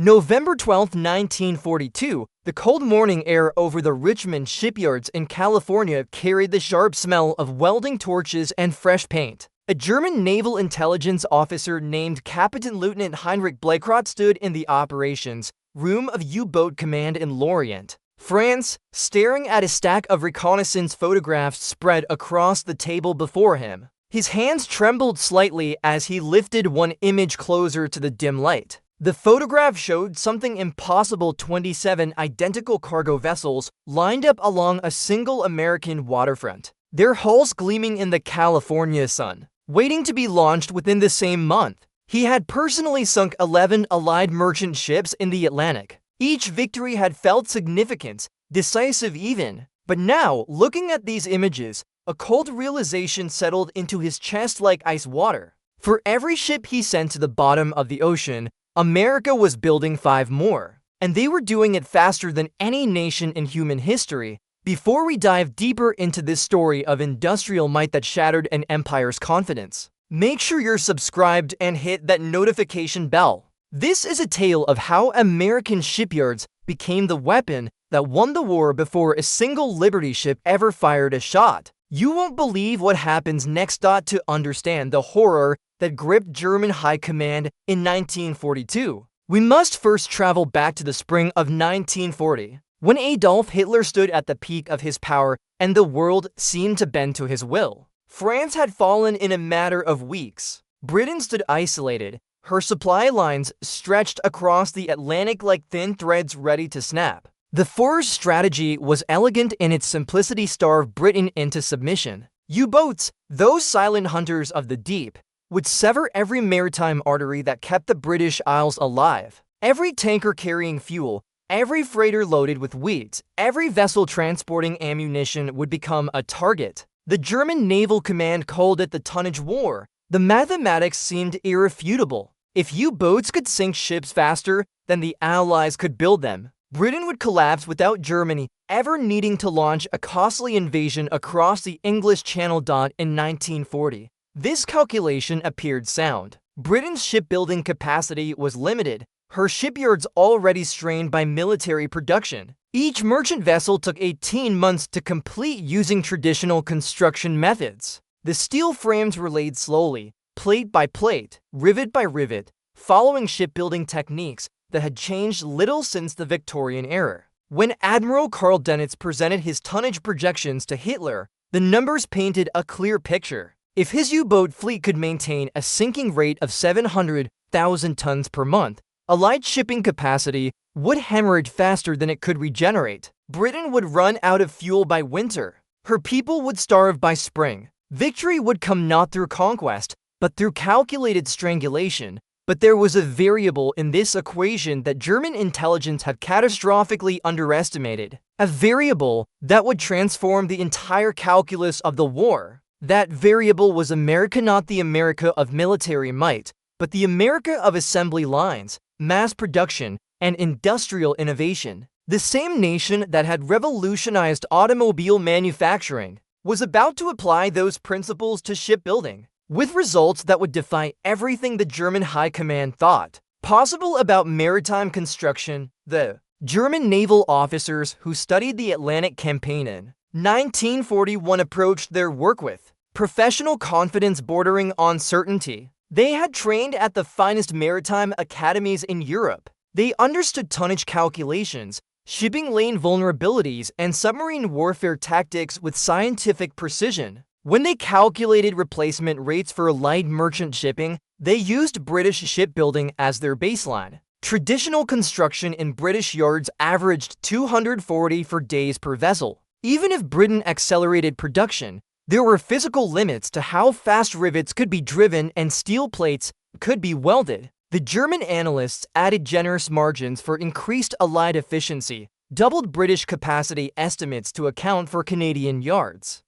November 12, 1942, the cold morning air over the Richmond shipyards in California carried the sharp smell of welding torches and fresh paint. A German naval intelligence officer named Captain Lieutenant Heinrich Kaiser stood in the operations room of U-boat command in Lorient, France, staring at a stack of reconnaissance photographs spread across the table before him. His hands trembled slightly as he lifted one image closer to the dim light. The photograph showed something impossible: 27 identical cargo vessels lined up along a single American waterfront, their hulls gleaming in the California sun, waiting to be launched within the same month. He had personally sunk 11 Allied merchant ships in the Atlantic. Each victory had felt significant, decisive even. But now, looking at these images, a cold realization settled into his chest like ice water. For every ship he sent to the bottom of the ocean, America was building 5 more, and they were doing it faster than any nation in human history. Before we dive deeper into this story of industrial might that shattered an empire's confidence, make sure you're subscribed and hit that notification bell. This is a tale of how American shipyards became the weapon that won the war before a single Liberty ship ever fired a shot. You won't believe what happens next. To understand the horror that gripped German high command in 1942, we must first travel back to the spring of 1940, when Adolf Hitler stood at the peak of his power and the world seemed to bend to his will. France had fallen in a matter of weeks. Britain stood isolated, her supply lines stretched across the Atlantic like thin threads ready to snap. The Führer's strategy was elegant in its simplicity: starve Britain into submission. U-boats, those silent hunters of the deep, would sever every maritime artery that kept the British Isles alive. Every tanker carrying fuel, every freighter loaded with wheat, every vessel transporting ammunition would become a target. The German naval command called it the tonnage-war. The mathematics seemed irrefutable. If U-boats could sink ships faster than the Allies could build them, Britain would collapse without Germany ever needing to launch a costly invasion across the English Channel. In 1940, this calculation appeared sound. Britain's shipbuilding capacity was limited, her shipyards already strained by military production. Each merchant vessel took 18 months to complete using traditional construction methods. The steel frames were laid slowly, plate by plate, rivet by rivet, following shipbuilding techniques that had changed little since the Victorian era. When Admiral Karl Dönitz presented his tonnage projections to Hitler, the numbers painted a clear picture. If his U-boat fleet could maintain a sinking rate of 700,000 tons per month, Allied shipping capacity would hemorrhage faster than it could regenerate. Britain would run out of fuel by winter. Her people would starve by spring. Victory would come not through conquest, but through calculated strangulation. But there was a variable in this equation that German intelligence had catastrophically underestimated. A variable that would transform the entire calculus of the war. That variable was America, not the America of military might, but the America of assembly lines, mass production, and industrial innovation. The same nation that had revolutionized automobile manufacturing was about to apply those principles to shipbuilding, with results that would defy everything the German high command thought possible about maritime construction. The German naval officers who studied the Atlantic campaign in 1941 approached their work with professional confidence bordering on certainty. They had trained at the finest maritime academies in Europe. They understood tonnage calculations, shipping lane vulnerabilities, and submarine warfare tactics with scientific precision. When they calculated replacement rates for light merchant shipping, they used British shipbuilding as their baseline. Traditional construction in British yards averaged 240 days per vessel. Even if Britain accelerated production, there were physical limits to how fast rivets could be driven and steel plates could be welded. The German analysts added generous margins for increased Allied efficiency, doubled British capacity estimates to account for Canadian yards,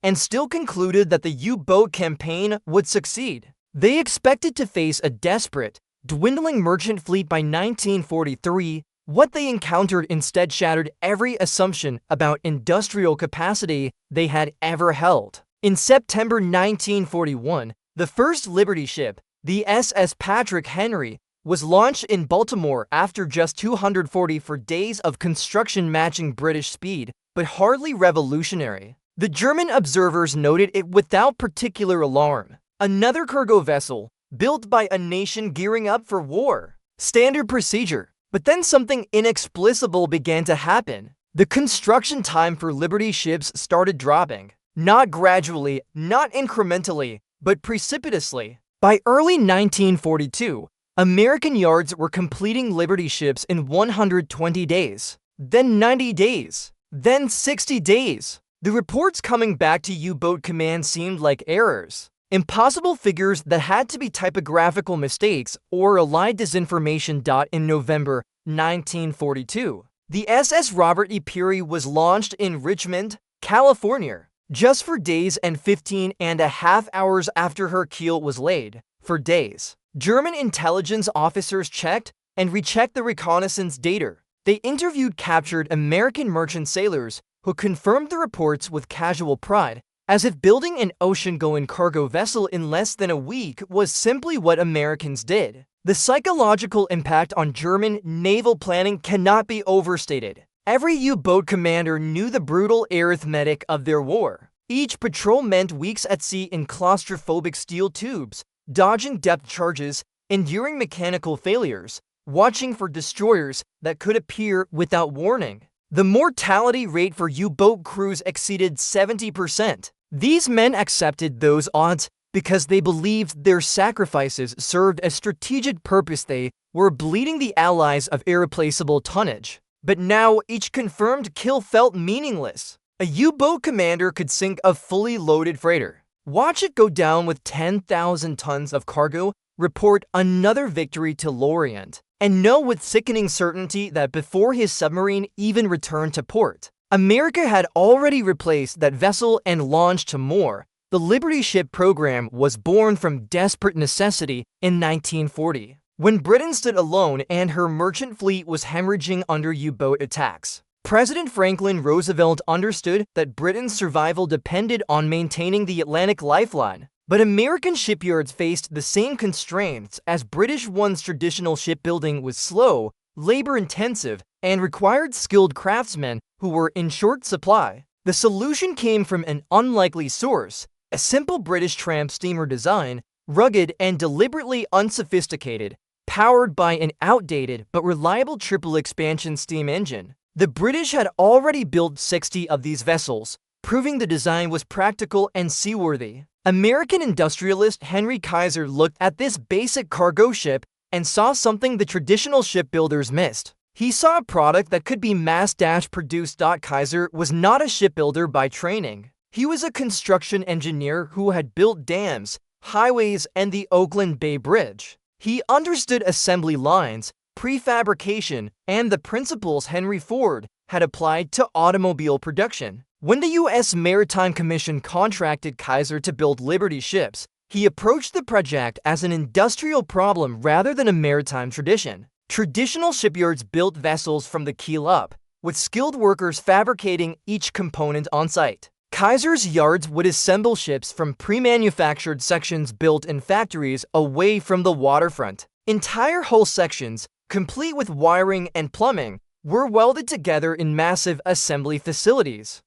and still concluded that the U-boat campaign would succeed. They expected to face a desperate, dwindling merchant fleet by 1943. What they encountered instead shattered every assumption about industrial capacity they had ever held. In September 1941, the first Liberty ship, the SS Patrick Henry, was launched in Baltimore after just 244 days of construction matching British speed, but hardly revolutionary. The German observers noted it without particular alarm. Another cargo vessel, built by a nation gearing up for war. Standard procedure. But then something inexplicable began to happen. The construction time for Liberty ships started dropping. Not gradually, not incrementally, but precipitously. By early 1942, American yards were completing Liberty ships in 120 days, then 90 days, then 60 days. The reports coming back to U-Boat Command seemed like errors, impossible figures that had to be typographical mistakes or allied disinformation. In November 1942, the SS Robert E. Peary was launched in Richmond, California, just for days and 15.5 hours after her keel was laid. For days, German intelligence officers checked and rechecked the reconnaissance data. They interviewed captured American merchant sailors who confirmed the reports with casual pride, as if building an ocean-going cargo vessel in less than a week was simply what Americans did. The psychological impact on German naval planning cannot be overstated. Every U-boat commander knew the brutal arithmetic of their war. Each patrol meant weeks at sea in claustrophobic steel tubes, dodging depth charges, enduring mechanical failures, watching for destroyers that could appear without warning. The mortality rate for U-boat crews exceeded 70%. These men accepted those odds because they believed their sacrifices served a strategic purpose. They were bleeding the allies of irreplaceable tonnage. But now each confirmed kill felt meaningless. A U-boat commander could sink a fully loaded freighter, watch it go down with 10,000 tons of cargo, report another victory to Lorient, and know with sickening certainty that before his submarine even returned to port, America had already replaced that vessel and launched to more. The Liberty ship program was born from desperate necessity in 1940, when Britain stood alone and her merchant fleet was hemorrhaging under U-boat attacks. President Franklin Roosevelt understood that Britain's survival depended on maintaining the Atlantic lifeline. But American shipyards faced the same constraints as British ones. Traditional shipbuilding was slow, labor-intensive, and required skilled craftsmen who were in short supply. The solution came from an unlikely source: a simple British tramp steamer design, rugged and deliberately unsophisticated, powered by an outdated but reliable triple expansion steam engine. The British had already built 60 of these vessels, proving the design was practical and seaworthy. American industrialist Henry Kaiser looked at this basic cargo ship and saw something the traditional shipbuilders missed. He saw a product that could be mass-produced. Kaiser was not a shipbuilder by training. He was a construction engineer who had built dams, highways, and the Oakland Bay Bridge. He understood assembly lines, prefabrication, and the principles Henry Ford had applied to automobile production. When the U.S. Maritime Commission contracted Kaiser to build Liberty ships, he approached the project as an industrial problem rather than a maritime tradition. Traditional shipyards built vessels from the keel up, with skilled workers fabricating each component on site. Kaiser's yards would assemble ships from pre-manufactured sections built in factories away from the waterfront. Entire hull sections, complete with wiring and plumbing, were welded together in massive assembly facilities,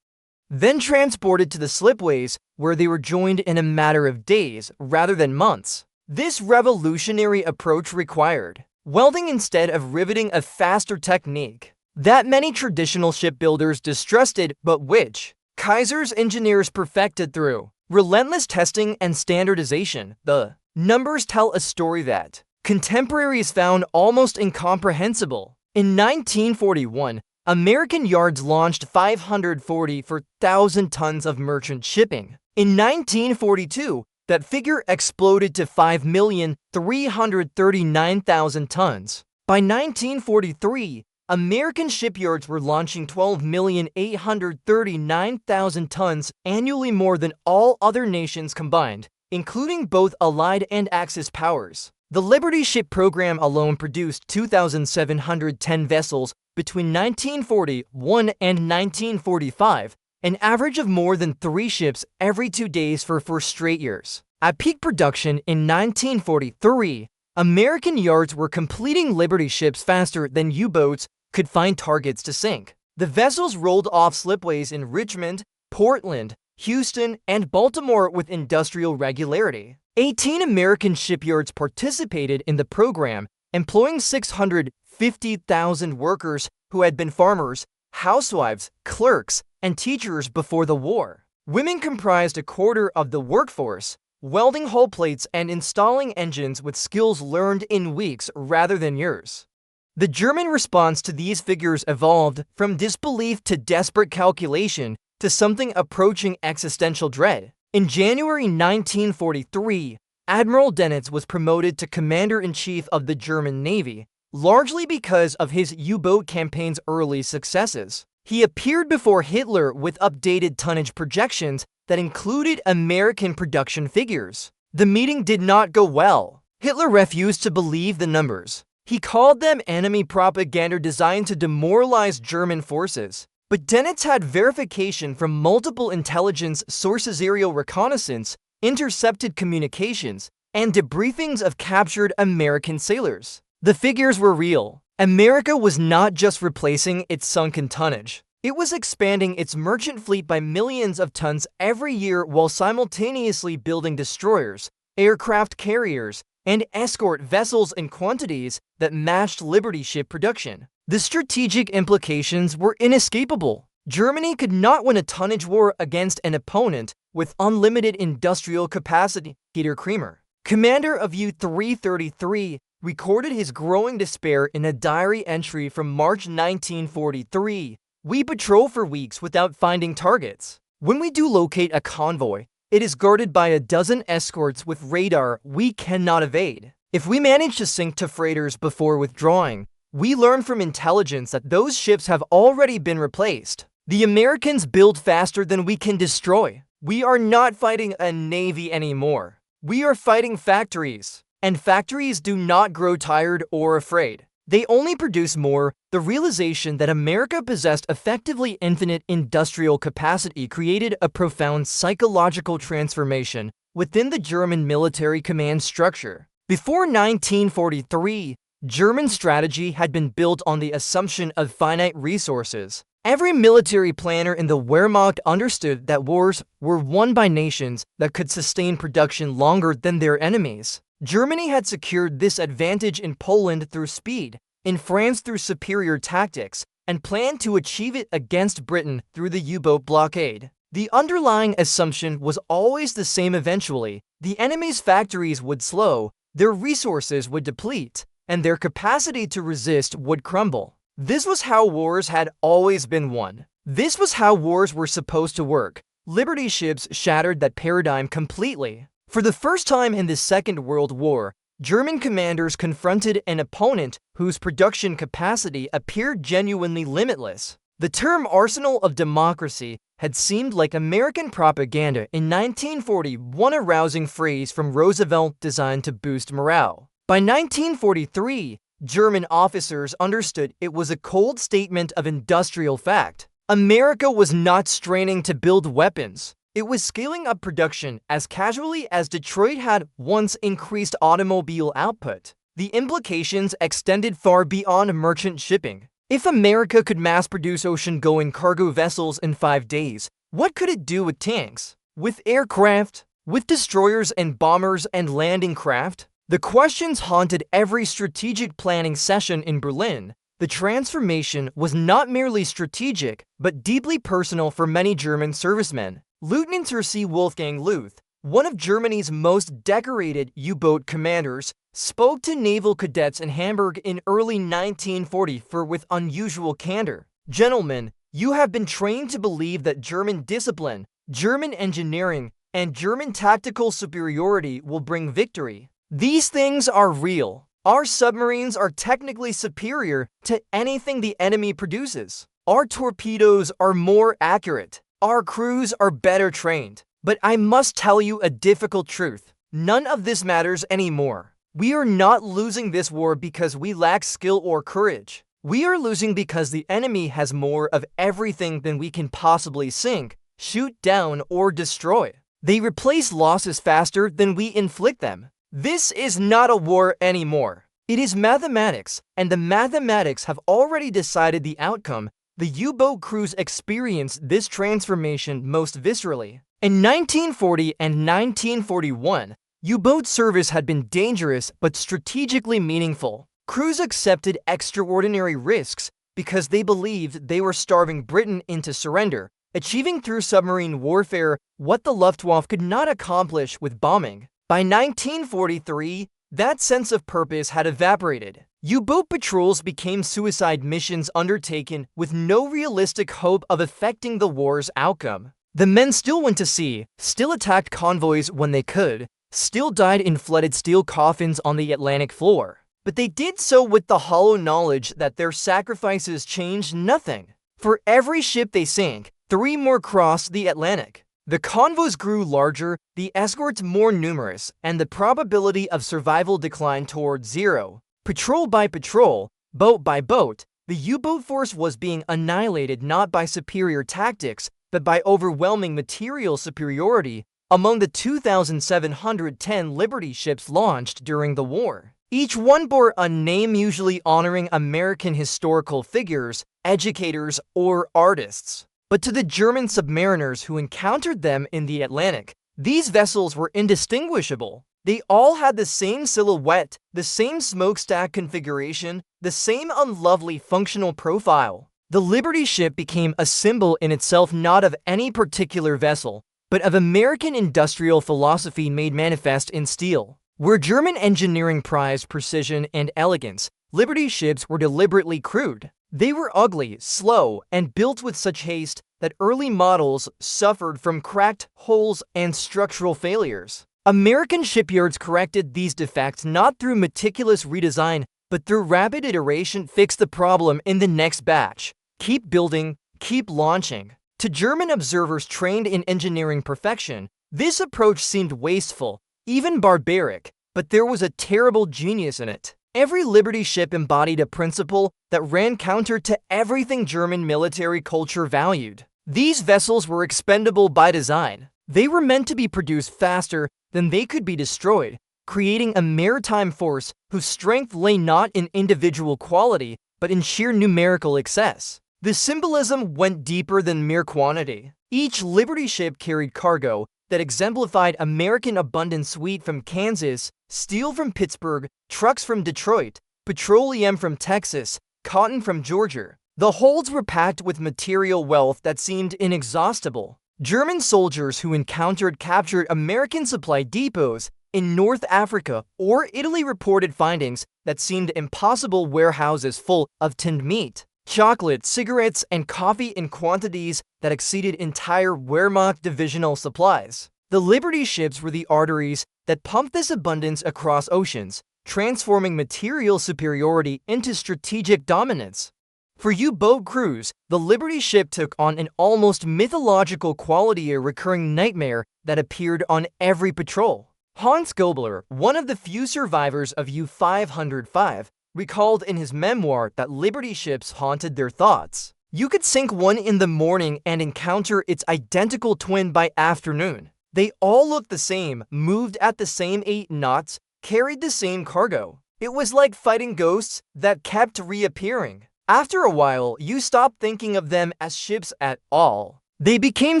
then transported to the slipways, where they were joined in a matter of days rather than months. This revolutionary approach required welding instead of riveting, a faster technique that many traditional shipbuilders distrusted, but which Kaiser's engineers perfected through relentless testing and standardization. The numbers tell a story that contemporaries found almost incomprehensible. In 1941, American yards launched 544,000 tons of merchant shipping. In 1942, that figure exploded to 5,339,000 tons. By 1943, American shipyards were launching 12,839,000 tons annually, more than all other nations combined, including both Allied and Axis powers. The Liberty ship program alone produced 2,710 vessels between 1941 and 1945, an average of more than 3 ships every 2 days for 4 straight years. At peak production in 1943, American yards were completing Liberty ships faster than U-boats could find targets to sink. The vessels rolled off slipways in Richmond, Portland, Houston, and Baltimore with industrial regularity. 18 American shipyards participated in the program, employing 650,000 workers who had been farmers, housewives, clerks, and teachers before the war. Women comprised a quarter of the workforce, welding hull plates and installing engines with skills learned in weeks rather than years. The German response to these figures evolved from disbelief to desperate calculation to something approaching existential dread. In January 1943, Admiral Dönitz was promoted to Commander-in-Chief of the German Navy, largely because of his U-boat campaign's early successes. He appeared before Hitler with updated tonnage projections that included American production figures. The meeting did not go well. Hitler refused to believe the numbers. He called them enemy propaganda designed to demoralize German forces. But Dönitz had verification from multiple intelligence sources, aerial reconnaissance, intercepted communications, and debriefings of captured American sailors. The figures were real. America was not just replacing its sunken tonnage. It was expanding its merchant fleet by millions of tons every year while simultaneously building destroyers, aircraft carriers, and escort vessels in quantities that matched Liberty ship production. The strategic implications were inescapable. Germany could not win a tonnage war against an opponent with unlimited industrial capacity. Peter Kremer, commander of U-333, recorded his growing despair in a diary entry from March 1943. "We patrol for weeks without finding targets. When we do locate a convoy, it is guarded by a dozen escorts with radar we cannot evade. If we manage to sink two freighters before withdrawing, we learn from intelligence that those ships have already been replaced. The Americans build faster than we can destroy. We are not fighting a navy anymore. We are fighting factories. And factories do not grow tired or afraid. They only produce more." The realization that America possessed effectively infinite industrial capacity created a profound psychological transformation within the German military command structure. Before 1943, German strategy had been built on the assumption of finite resources. Every military planner in the Wehrmacht understood that wars were won by nations that could sustain production longer than their enemies. Germany had secured this advantage in Poland through speed, in France through superior tactics, and planned to achieve it against Britain through the U-boat blockade. The underlying assumption was always the same: eventually, the enemy's factories would slow, their resources would deplete, and their capacity to resist would crumble. This was how wars had always been won. This was how wars were supposed to work. Liberty ships shattered that paradigm completely. For the first time in the Second World War, German commanders confronted an opponent whose production capacity appeared genuinely limitless. The term "arsenal of democracy" had seemed like American propaganda in 1941, a rousing phrase from Roosevelt designed to boost morale. By 1943, German officers understood it was a cold statement of industrial fact. America was not straining to build weapons. It was scaling up production as casually as Detroit had once increased automobile output. The implications extended far beyond merchant shipping. If America could mass-produce ocean-going cargo vessels in 5 days, what could it do with tanks, with aircraft, with destroyers and bombers and landing craft? The questions haunted every strategic planning session in Berlin. The transformation was not merely strategic, but deeply personal for many German servicemen. Lieutenant Sir C. Wolfgang Luth, one of Germany's most decorated U-boat commanders, spoke to naval cadets in Hamburg in early 1944 with unusual candor. "Gentlemen, you have been trained to believe that German discipline, German engineering, and German tactical superiority will bring victory. These things are real. Our submarines are technically superior to anything the enemy produces. Our torpedoes are more accurate. Our crews are better trained. But I must tell you a difficult truth. None of this matters anymore. We are not losing this war because we lack skill or courage. We are losing because the enemy has more of everything than we can possibly sink, shoot down, or destroy. They replace losses faster than we inflict them. This is not a war anymore. It is mathematics, and the mathematics have already decided the outcome. The U-boat crews experienced this transformation most viscerally. In 1940 and 1941, U-boat service had been dangerous but strategically meaningful. Crews accepted extraordinary risks because they believed they were starving Britain into surrender, achieving through submarine warfare what the Luftwaffe could not accomplish with bombing. By 1943, that sense of purpose had evaporated. U-boat patrols became suicide missions undertaken with no realistic hope of affecting the war's outcome. The men still went to sea, still attacked convoys when they could, still died in flooded steel coffins on the Atlantic floor. But they did so with the hollow knowledge that their sacrifices changed nothing. For every ship they sank, 3 more crossed the Atlantic. The convoys grew larger, the escorts more numerous, and the probability of survival declined toward zero. Patrol by patrol, boat by boat, the U-boat force was being annihilated not by superior tactics, but by overwhelming material superiority among the 2,710 Liberty ships launched during the war. Each one bore a name usually honoring American historical figures, educators, or artists. But to the German submariners who encountered them in the Atlantic, these vessels were indistinguishable. They all had the same silhouette, the same smokestack configuration, the same unlovely functional profile. The Liberty ship became a symbol in itself not of any particular vessel, but of American industrial philosophy made manifest in steel. Where German engineering prized precision and elegance, Liberty ships were deliberately crude. They were ugly, slow, and built with such haste that early models suffered from cracked holes and structural failures. American shipyards corrected these defects not through meticulous redesign, but through rapid iteration fixed the problem in the next batch. Keep building, keep launching. To German observers trained in engineering perfection, this approach seemed wasteful, even barbaric, but there was a terrible genius in it. Every Liberty ship embodied a principle that ran counter to everything German military culture valued. These vessels were expendable by design. They were meant to be produced faster than they could be destroyed, creating a maritime force whose strength lay not in individual quality, but in sheer numerical excess. The symbolism went deeper than mere quantity. Each Liberty ship carried cargo that exemplified American abundance: wheat from Kansas, steel from Pittsburgh, trucks from Detroit, petroleum from Texas, cotton from Georgia. The holds were packed with material wealth that seemed inexhaustible. German soldiers who encountered captured American supply depots in North Africa or Italy reported findings that seemed impossible: warehouses full of tinned meat, chocolate, cigarettes, and coffee in quantities that exceeded entire Wehrmacht divisional supplies. The Liberty ships were the arteries that pumped this abundance across oceans, transforming material superiority into strategic dominance. For U-boat crews, the Liberty ship took on an almost mythological quality, a recurring nightmare that appeared on every patrol. Hans Gobler, one of the few survivors of U-505, recalled in his memoir that Liberty ships haunted their thoughts. You could sink one in the morning and encounter its identical twin by afternoon. They all looked the same, moved at the same 8 knots, carried the same cargo. It was like fighting ghosts that kept reappearing. After a while, you stopped thinking of them as ships at all. They became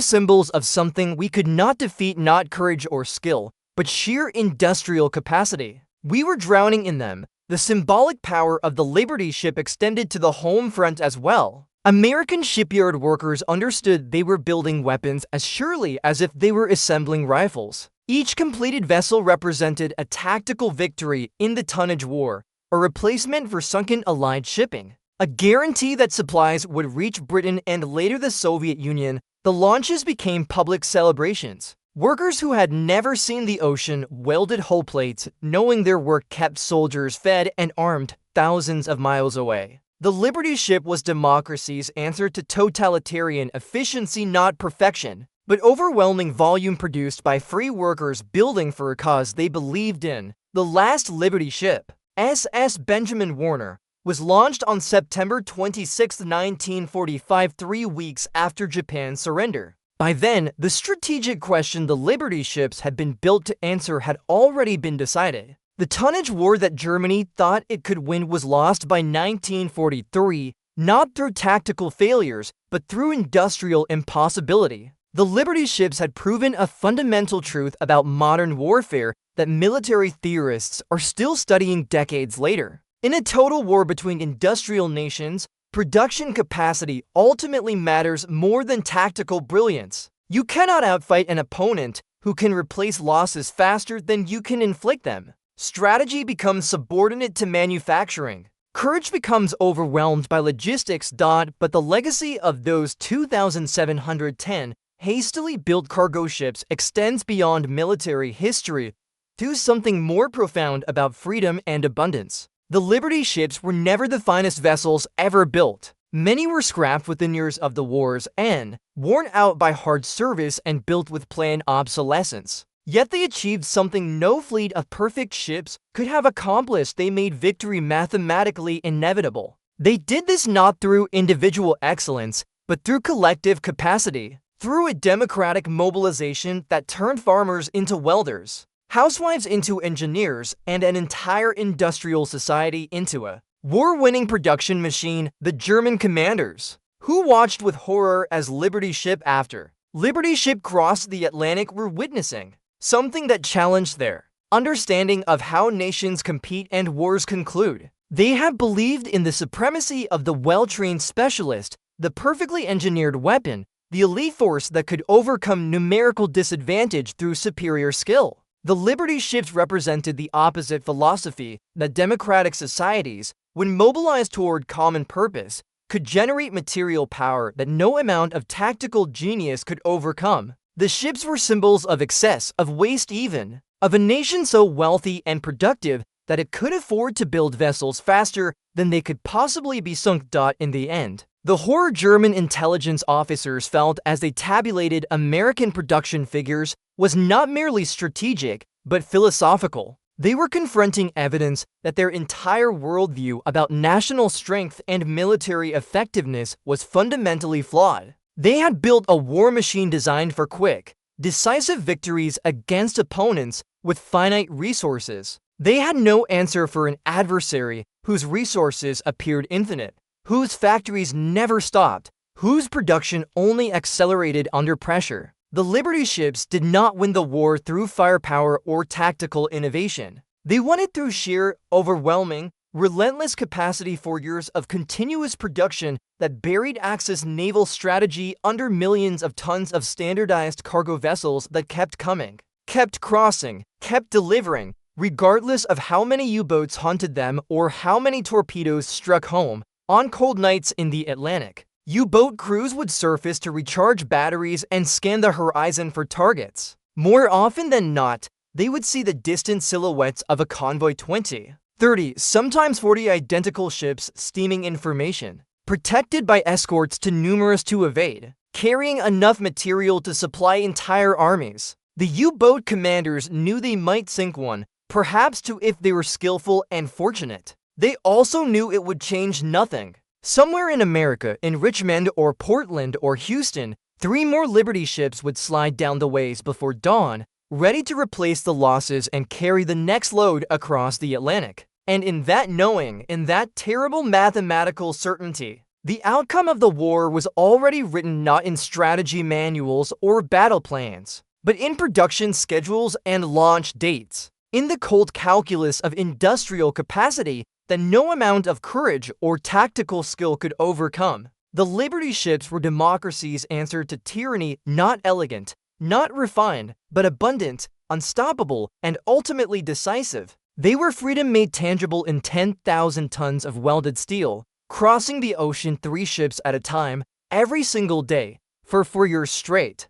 symbols of something we could not defeat, not courage or skill, but sheer industrial capacity. We were drowning in them. The symbolic power of the Liberty ship extended to the home front as well. American shipyard workers understood they were building weapons as surely as if they were assembling rifles. Each completed vessel represented a tactical victory in the tonnage war, a replacement for sunken Allied shipping, a guarantee that supplies would reach Britain and later the Soviet Union. The launches became public celebrations. Workers who had never seen the ocean welded hull plates, knowing their work kept soldiers fed and armed thousands of miles away. The Liberty ship was democracy's answer to totalitarian efficiency, not perfection, but overwhelming volume produced by free workers building for a cause they believed in. The last Liberty ship, SS Benjamin Warner, was launched on September 26, 1945, 3 weeks after Japan's surrender. By then, the strategic question the Liberty ships had been built to answer had already been decided. The tonnage war that Germany thought it could win was lost by 1943, not through tactical failures, but through industrial impossibility. The Liberty ships had proven a fundamental truth about modern warfare that military theorists are still studying decades later. In a total war between industrial nations, production capacity ultimately matters more than tactical brilliance. You cannot outfight an opponent who can replace losses faster than you can inflict them. Strategy becomes subordinate to manufacturing. Courage becomes overwhelmed by logistics. But the legacy of those 2,710 hastily built cargo ships extends beyond military history to something more profound about freedom and abundance. The Liberty ships were never the finest vessels ever built. Many were scrapped within years of the wars and worn out by hard service and built with planned obsolescence. Yet they achieved something no fleet of perfect ships could have accomplished. They made victory mathematically inevitable. They did this not through individual excellence, but through collective capacity, through a democratic mobilization that turned farmers into welders, housewives into engineers, and an entire industrial society into a war-winning production machine. The German commanders, who watched with horror as Liberty ship after Liberty ship crossed the Atlantic, were witnessing something that challenged their understanding of how nations compete and wars conclude. They have believed in the supremacy of the well-trained specialist, the perfectly engineered weapon, the elite force that could overcome numerical disadvantage through superior skill. The Liberty ships represented the opposite philosophy, that democratic societies, when mobilized toward common purpose, could generate material power that no amount of tactical genius could overcome. The ships were symbols of excess, of waste even, of a nation so wealthy and productive that it could afford to build vessels faster than they could possibly be sunk. In the end, the horror German intelligence officers felt as they tabulated American production figures was not merely strategic, but philosophical. They were confronting evidence that their entire worldview about national strength and military effectiveness was fundamentally flawed. They had built a war machine designed for quick, decisive victories against opponents with finite resources. They had no answer for an adversary whose resources appeared infinite, whose factories never stopped, whose production only accelerated under pressure. The Liberty ships did not win the war through firepower or tactical innovation. They won it through sheer, overwhelming, relentless capacity for years of continuous production that buried Axis naval strategy under millions of tons of standardized cargo vessels that kept coming, kept crossing, kept delivering, regardless of how many U-boats hunted them or how many torpedoes struck home. On cold nights in the Atlantic, U-boat crews would surface to recharge batteries and scan the horizon for targets. More often than not, they would see the distant silhouettes of a convoy 20, 30, sometimes 40 identical ships steaming information, protected by escorts too numerous to evade, carrying enough material to supply entire armies. The U-boat commanders knew they might sink one, perhaps two if they were skillful and fortunate. They also knew it would change nothing. Somewhere in America, in Richmond or Portland or Houston, 3 more Liberty ships would slide down the ways before dawn, ready to replace the losses and carry the next load across the Atlantic. And in that knowing, in that terrible mathematical certainty, the outcome of the war was already written not in strategy manuals or battle plans, but in production schedules and launch dates, in the cold calculus of industrial capacity that no amount of courage or tactical skill could overcome. The Liberty ships were democracy's answer to tyranny, not elegant, not refined, but abundant, unstoppable, and ultimately decisive. They were freedom made tangible in 10,000 tons of welded steel, crossing the ocean 3 ships at a time, every single day, for 4 years straight.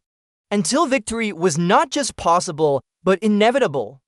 Until victory was not just possible, but inevitable.